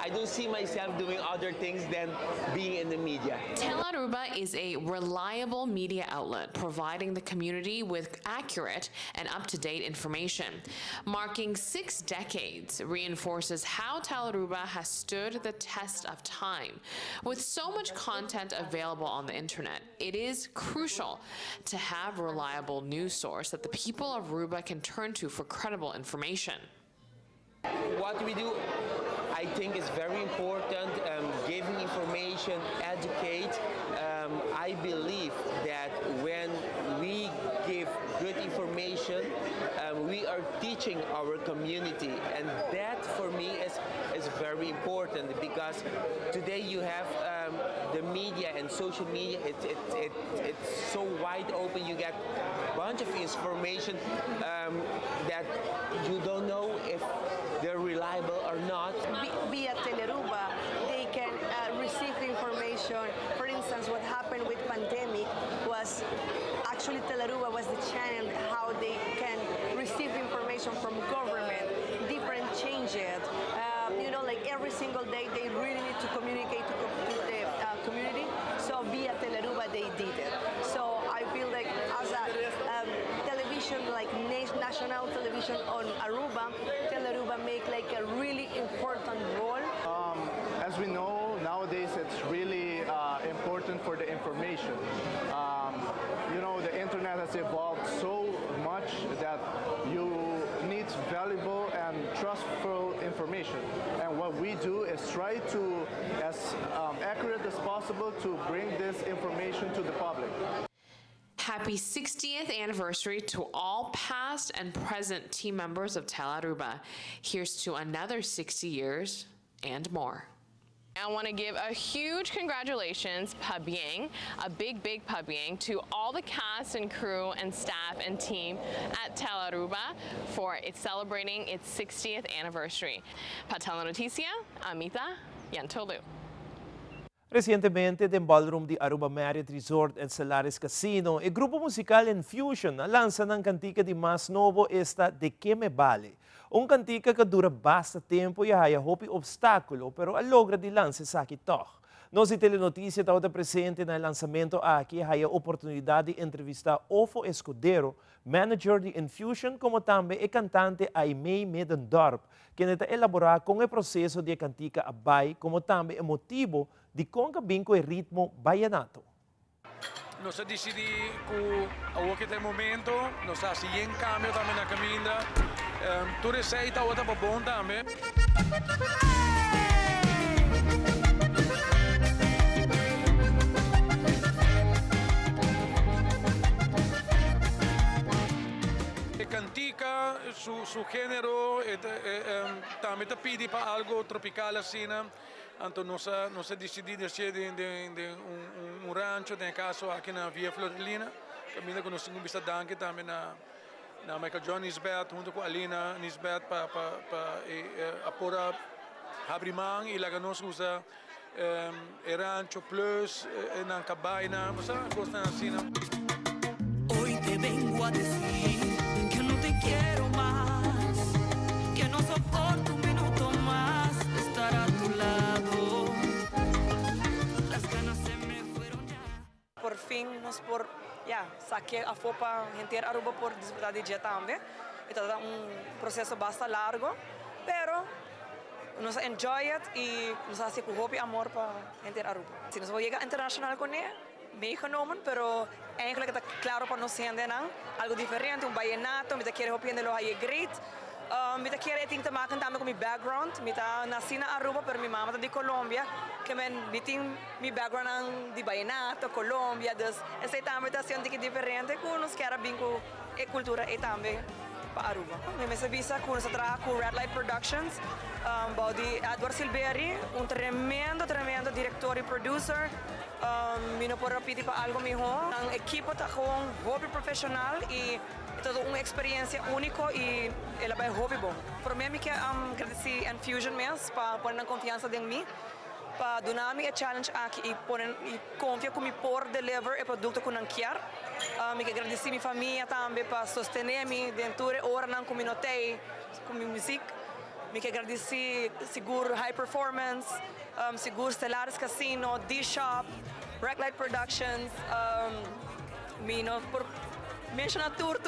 don't see myself doing other things than being in the media. Tel Aruba is a reliable media outlet providing the community with accurate and up-to-date information. Marking 6 decades reinforces how Tel Aruba has stood the test of time. With so much content available on the internet, it is crucial to have a reliable news source that the people of Aruba can turn to for credible information. What we do, I think, is very important, giving information, educate. I believe that when we give good information, we are teaching our community, and that for me is very important, because today you have the media and social media, it's so wide open. You get a bunch of information that you don't know if they're reliable or not. Via Tel Aruba, they can receive information. For instance, what happened with pandemic was actually Tel Aruba was the channel how they can receive information from government, different changes. You know, like every single day, they really need to communicate to the community. So via Tel Aruba, they did it. So I feel like as a television, like national television on Aruba, Tel Aruba make like a really important role. As we know, nowadays it's really important for the information. You know, the internet has evolved so much that you need valuable and trustful information. And what we do is try to, as accurate as possible, to bring this information to the public. Happy 60th anniversary to all past and present team members of Tel Aruba. Here's to another 60 years and more. I want to give a huge congratulations, Pabyeng, a big Pabyeng, to all the cast and crew and staff and team at Tel Aruba for its celebrating its 60th anniversary. Para Telenoticia, Amita Yantolu. Recientemente, den ballroom de Aruba Marriott Resort and Solaris Casino, el grupo musical Infusion lança ng cantica de mais novo esta De Que Me Vale. Un cantica que dura basta tempo e haya hopi obstáculo, pero logra de lance sa kitoch. Nossa Telenotícia está presente no lançamento aqui, haya oportunidade de entrevistar Ofo Escudero, manager de Infusion, como também o cantante Aimee Medendorp, que está elaborar com o processo de cantica abai, como também o motivo de concabim com o ritmo baianato. Nós decidimos que até o momento nós fazemos um cambio também na caminha. Tu receita outra para bom também. Cantica, su género, também te pide para algo tropical assim. Então nós decidimos ser de rancho, tem caso aqui na Via Florilina, caminho que nós temos visto danke também na Michael John Nisbet, junto com a Alina Nisbet, para apora abrimang e lá nós usa rancho plus na cabaina, mas gosta assim. Hoy te vengo a decir que no te quiero más, que no soporto nós por saque a fopa gente Aruba por disfrutar de dia também. Então é processo bastante largo, pero nós enjoy it e nós hace com hobby amor para gente Aruba. Se nós vamos chegar internacional com ele, meegenomen, pero eigenlijk está claro para nós gente algo diferente, vallenato, me quer hobby de lo hay great. Me quer ting te maken também com meu background, me nasci na Aruba, pero minha mama tá de Colômbia, que me tem meu background de vallenato, Colômbia, dus essa também tá sendo diferente, com nós quer bem com a cultura e também para Aruba. Me sabia que nós trabalhamos com Red Light Productions, de Edward Silveri, tremendo diretor e producer. Me não pode repetir para algo melhor. A equipe está com hobby profissional e toda uma experiência única e ela vai hobby bom. Para mim, eu quero agradecer a Infusion mesmo para pôr confiança em mim, para dar-me a challenge aqui e confiar que eu posso deliver o produto que eu quero. Eu quero agradecer a minha família também para sustentar-me dentro da hora que eu notei com a minha música. Eu quero agradecer Seguro High Performance, Seguro Stellaris Casino, D-Shop, Red Light Productions, por mencionar tour,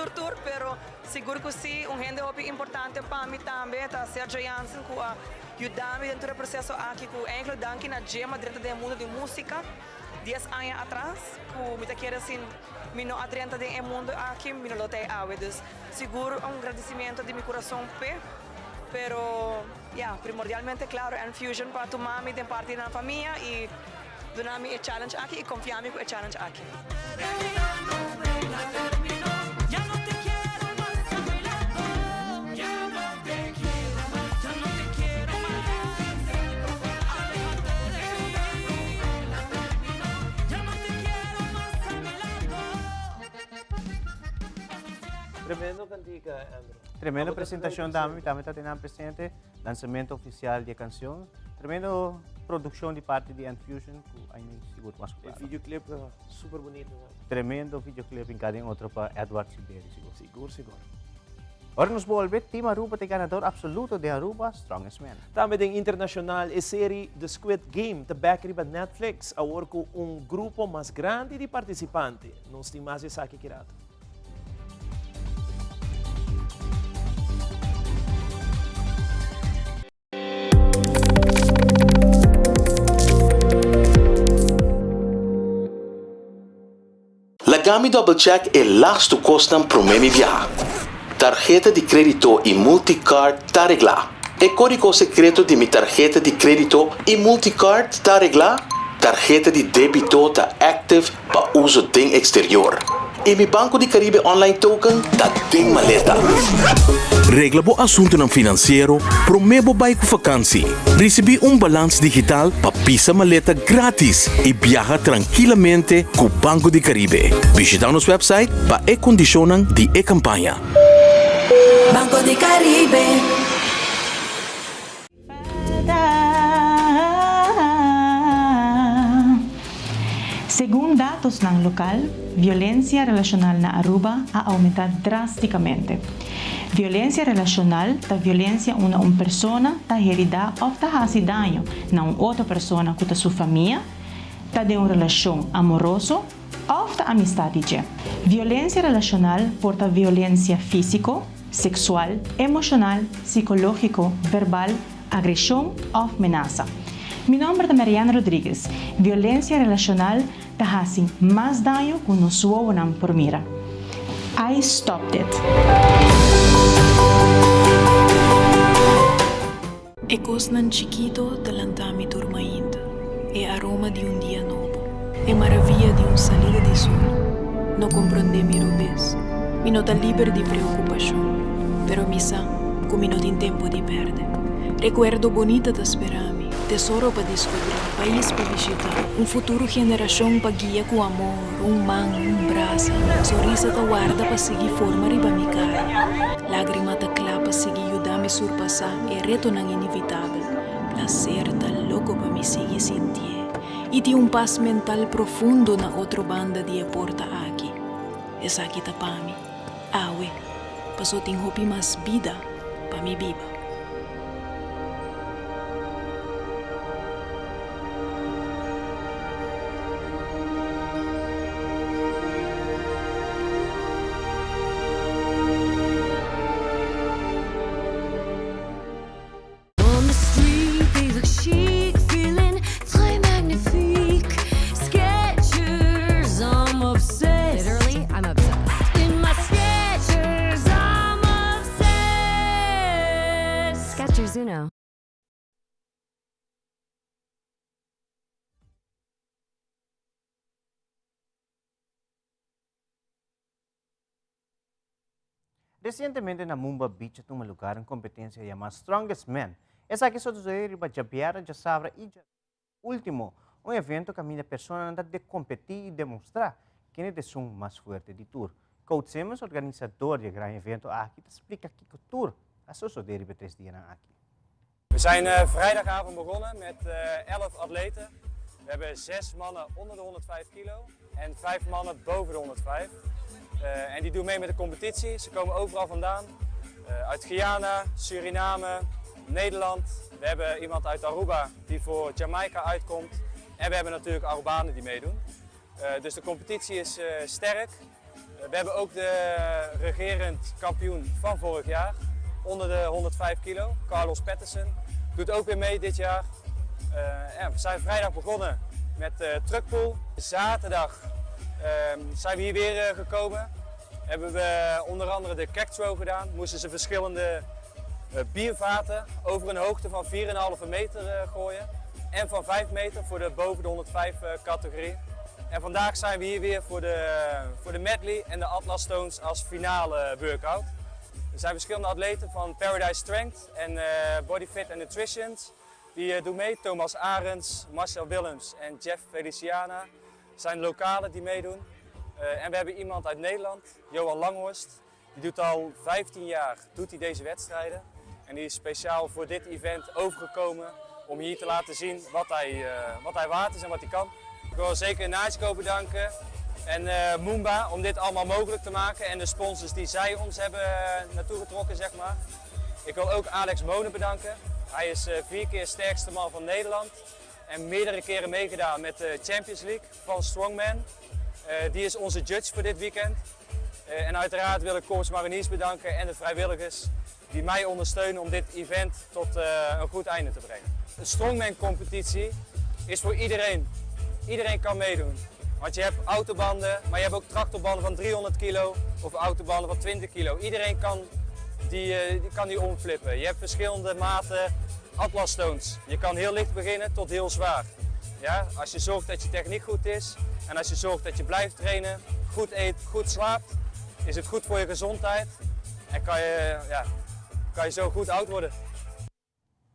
pero seguro que sim, gente hobby importante para mim também, tá Sergio Jansen, que ajuda-me dentro do processo aqui, que é danke na gema dentro do mundo de música, 10 anos atrás, que me quer assim, me não adrenta do mundo aqui, me não lotei a dus seguro agradecimento de meu coração, pero primordialmente, claro, Infusion para tomar-me de parte da família e dar-me a challenge aqui e confiar-me com a challenge aqui. Tremendo cantica, Andrew. Tremenda apresentação também está tendo presente, lançamento oficial de canção, tremendo produção de parte de Infusion, que ainda seguro mais claro. O videoclip super bonito. Tremendo videoclip em cada outro para Edward Silveri, Seguro. Agora nos volve, Team Aruba tem ganador absoluto de Aruba Strongest Man. Também tem internacional a série The Squid Game, de backriba Netflix, agora com grupo mais grande de participantes. Nós temos mais essa aqui kirado. Lagami Double Check é lasto custam promemi viajar. Tarjeta de crédito e multicard está arreglada. E código secreto de minha tarjeta de crédito e multicard está arreglada. Tarjeta de débito está active para uso em exterior. E meu Banco de Caribe Online Token está em maleta. Regla bo assunto ng financeiro, promebo bay ko vakansi. Recebi balance digital pa pisa maleta gratis e viaja tranquilamente com Banco de Caribe. Visita nosso website pa e-condicionan di e-campanya. Banco de Caribe. Segundo dados ng lokal, violência relacional na Aruba ha aumentado drasticamente. Violência relacional é violência onde uma pessoa está herida ou está fazendo dano na outra pessoa com a sua família, está de uma relação amorosa ou está amizade. Violência relacional porta violência física, sexual, emocional, psicológico, verbal, agressão ou ameaça. Meu nome é Mariana Rodrigues. Violência relacional está fazendo mais dano que nos suam por mira. I stopped it. E cosnan chiquito talantami dormindo. E aroma de dia novo. E maravilha de salida de sol. Não compreende mi rubes. Mi não está livre de preocupação. Pero mi sa, como não tem tempo de perder. Recuerdo bonita de esperar-me. Tesouro para descobrir, país para visitar, futuro geração para guiar com amor, mão, braço, sorriso da guarda para seguir forma riba mi cara, lágrima da clá para seguir ajudar me surpassar e reto não inevitável, prazer da louco para me seguir sentir, e de paz mental profundo na outra banda de porta aqui, essa aqui tá para mim, awe, passou tem hopi mais vida para me viva. Mr. Zuno. Recientemente na Mumba Beach at lugar ang kompetensya llamada Strongest Men. Essa aqui só dizer riba jabiara já sabra e último, um evento que a minha pessoa anda de competir e demonstrar quem é de mais forte de tour. Coach Simmons, organisador de grande evento aqui, te explica que o tour a zo zo deri bij 3 dias aqui. We zijn vrijdagavond begonnen met 11 atleten. We hebben 6 mannen onder de 105 kilo en 5 mannen boven de 105. En die doen mee met de competitie. Ze komen overal vandaan. Uit Guyana, Suriname, Nederland. We hebben iemand uit Aruba die voor Jamaica uitkomt. En we hebben natuurlijk Arubanen die meedoen. Dus de competitie is sterk. We hebben ook de regerend kampioen van vorig jaar. Onder de 105 kilo, Carlos Patterson. Doet ook weer mee dit jaar. We zijn vrijdag begonnen met truckpool. Zaterdag zijn we hier weer gekomen. Hebben we onder andere de keg throw gedaan. Moesten ze verschillende biervaten over een hoogte van 4,5 meter gooien. En van 5 meter voor de boven de 105 categorie. En vandaag zijn we hier weer voor de medley en de Atlas Stones als finale workout. Er zijn verschillende atleten van Paradise Strength en Body Fit and Nutrition. Die doen mee. Thomas Arends, Marcel Willems en Jeff Feliciana zijn lokalen die meedoen. En we hebben iemand uit Nederland, Johan Langhorst. Die doet al 15 jaar deze wedstrijden. En die is speciaal voor dit event overgekomen om hier te laten zien wat hij waard is en wat hij kan. Ik wil zeker Nagico bedanken en Mumba om dit allemaal mogelijk te maken en de sponsors die zij ons hebben naartoe getrokken, zeg maar. Ik wil ook Alex Monen bedanken. Hij is 4 keer sterkste man van Nederland en meerdere keren meegedaan met de Champions League van Strongman. Die is onze judge voor dit weekend. En uiteraard wil ik Corps Mariniers bedanken en de vrijwilligers die mij ondersteunen om dit event tot een goed einde te brengen. De Strongman competitie is voor iedereen. Iedereen kan meedoen. Want je hebt autobanden, maar je hebt ook tractorbanden van 300 kilo of autobanden van 20 kilo. Iedereen kan die omflippen. Je hebt verschillende maten Atlas Stones. Je kan heel licht beginnen tot heel zwaar. Ja? Als je zorgt dat je techniek goed is en als je zorgt dat je blijft trainen, goed eet, goed slaapt, is het goed voor je gezondheid en kan je zo goed oud worden.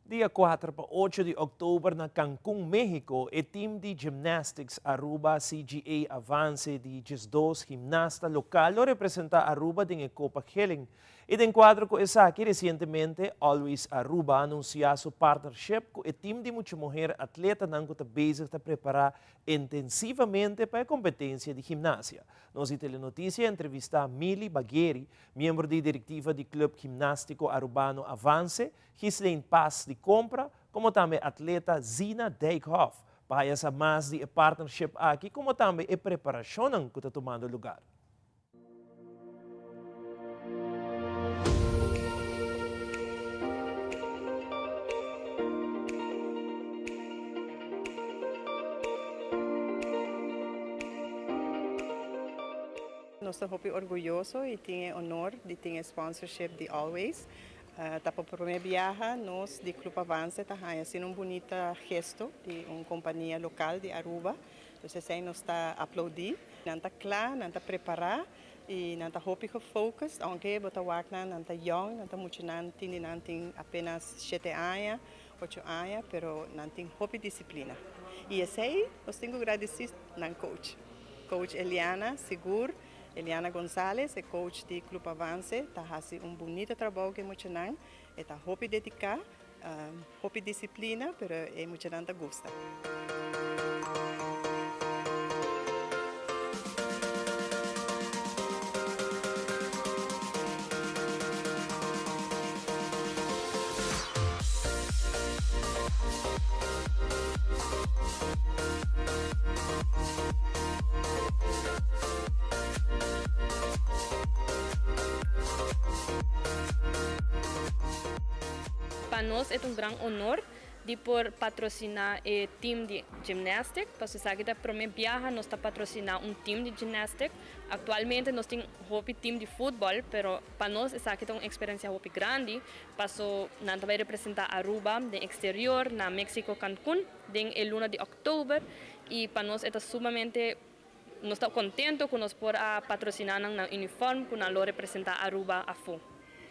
Dia 4 pa 8 de oktober na Cancún, Mexico, o team de gymnastics Aruba CGA Avance de GES2 gimnasta local lo representa Aruba em Copa Helling. E de enquadro com essa aqui, recentemente, Always Aruba anunciou sua partnership com o time de muitas mulheres atletas que está bezig a preparar intensivamente para a competência de gimnasia. Nossa telenotícia entrevista Mili Bagheri, membro da diretiva do Clube Gimnástico Arubano Avance, Ghislaine Paz de Compra, como também atleta Zina Dijkhoff, para essa mais de partnership aqui, como também a preparação que está tomando lugar. Nós estamos orgulhosos e temos honor de ter sponsorship de Always. Para o primeiro viagem, nós, do Clube Avance, estamos fazendo bonito gesto de uma companhia local de Aruba. Então, nós estamos aplaudindo, nós estamos claros, nós estamos preparados e nós estamos focados. Aunque nós estamos young, nós estamos apenas 7 anos, 8 anos, mas nós temos disciplina. E esse aí, nós temos que agradecer ao coach. Coach Eliana Seguro. Eliana Gonzalez, é coach do Clube Avance, está fazendo bonito trabalho que muito não, está muito dedicado, muito disciplina, mas é muito não gosta. Para nós é um grande honor de por patrocinar o time de gimnástica, pues sabe que para mim viaja nós está patrocinar time de gimnástica. Atualmente nós temos time de futebol, pero para nós essa aqui é uma experiência grande. Passo não vai representar Aruba no exterior, na México Cancún, em 1 de outubro, e para nós é sumamente nós estamos contentos com nós por patrocinar no uniforme, com nós representar Aruba a fora.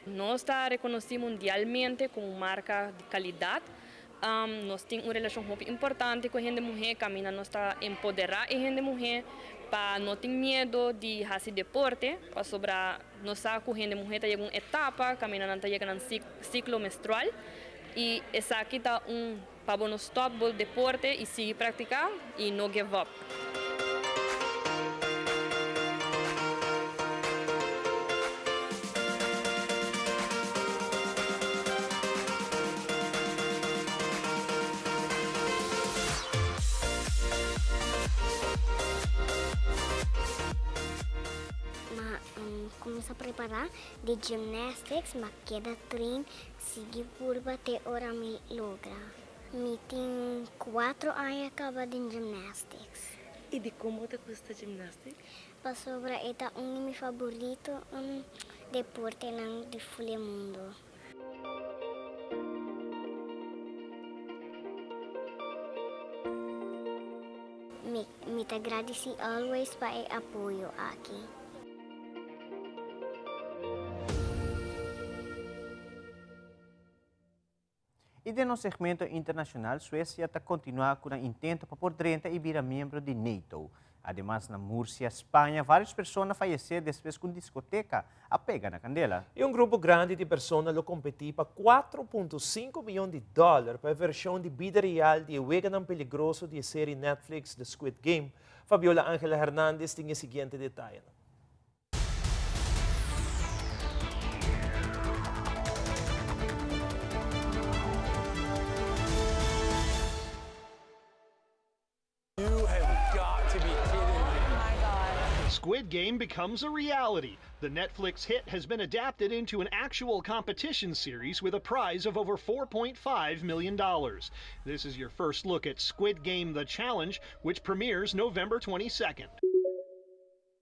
Nós está reconhecido mundialmente como marca de qualidade. Nós temos uma relação muito importante com a gente mulher, caminha nós está empoderar a gente mulher para não ter medo de fazer deporte, para sobrar nós está com a gente mulher está chegando uma etapa, caminha não está chegando um ciclo menstrual e essa aqui está para nós stop o deporte e seguir praticar e não give up. Começa a preparar de gymnastics, mas cada treino sigue curva até hora me logra. Me tem 4 anos acaba de gymnastics. E de como te gusta gimnástica? Para sobra é um meu favorito deporte de full mundo. Me te agradeci always para o apoio aqui. E de no segmento internacional, Suécia está continuando com o intento para por 30 e virar membro de NATO. Además, na Múrcia, Espanha, várias pessoas faleceram depois que uma discoteca apega na candela. E um grupo grande de pessoas lo competiu para $4.5 milhões para a versão de vida real de O Ganam Peligroso de série Netflix The Squid Game. Fabiola Ángela Hernández tem o seguinte detalhe. Squid Game becomes a reality. The Netflix hit has been adapted into an actual competition series with a prize of over $4.5 million. This is your first look at Squid Game The Challenge, which premieres November 22nd.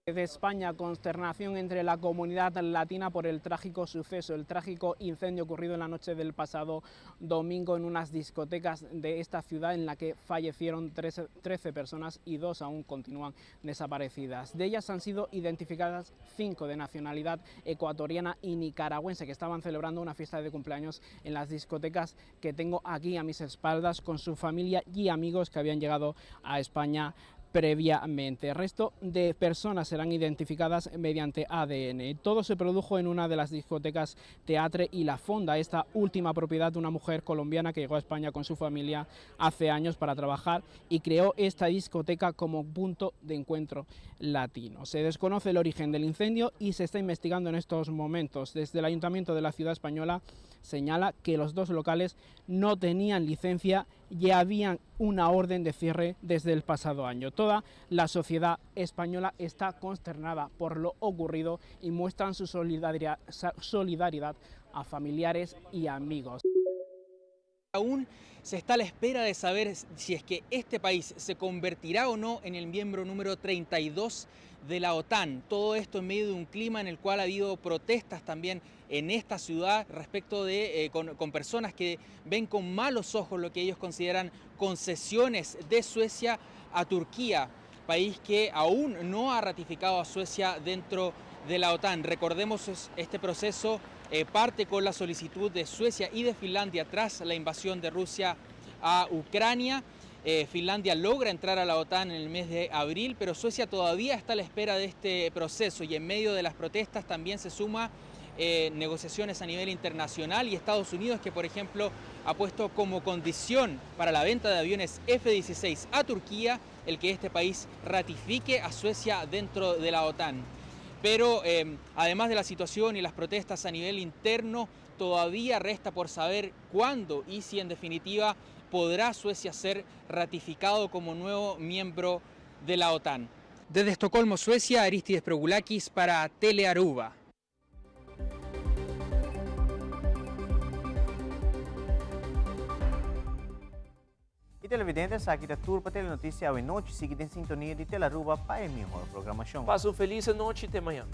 De España, consternación entre la comunidad latina por el trágico suceso, el trágico incendio ocurrido en la noche del pasado domingo en unas discotecas de esta ciudad en la que fallecieron 13 personas y 2 aún continúan desaparecidas. De ellas han sido identificadas 5 de nacionalidad ecuatoriana y nicaragüense que estaban celebrando una fiesta de cumpleaños en las discotecas que tengo aquí a mis espaldas con su familia y amigos que habían llegado a España previamente. El resto de personas serán identificadas mediante ADN. Todo se produjo en una de las discotecas Teatre y La Fonda, esta última propiedad de una mujer colombiana que llegó a España con su familia hace años para trabajar y creó esta discoteca como punto de encuentro latino. Se desconoce el origen del incendio y se está investigando en estos momentos. Desde el Ayuntamiento de la ciudad española señala que los 2 locales no tenían licencia y habían una orden de cierre desde el pasado año. Toda la sociedad española está consternada por lo ocurrido y muestran su solidaridad a familiares y amigos. Aún se está a la espera de saber si es que este país se convertirá o no en el miembro número 32 de la OTAN. Todo esto en medio de un clima en el cual ha habido protestas también en esta ciudad respecto de con personas que ven con malos ojos lo que ellos consideran concesiones de Suecia a Turquía, país que aún no ha ratificado a Suecia dentro de la OTAN. Recordemos, este proceso parte con la solicitud de Suecia y de Finlandia tras la invasión de Rusia a Ucrania. Finlandia logra entrar a la OTAN en el mes de abril, pero Suecia todavía está a la espera de este proceso y en medio de las protestas también se suma negociaciones a nivel internacional y Estados Unidos que, por ejemplo, ha puesto como condición para la venta de aviones F-16 a Turquía el que este país ratifique a Suecia dentro de la OTAN. Pero además de la situación y las protestas a nivel interno, todavía resta por saber cuándo y si en definitiva podrá Suecia ser ratificado como nuevo miembro de la OTAN. Desde Estocolmo, Suecia, Aristides Progoulakis para Telearuba. televidentes, aqui da Turpa Telenotícia, ao noite, siga em sintonia de Telaruba para a melhor programação. Passe uma feliz noite e até amanhã.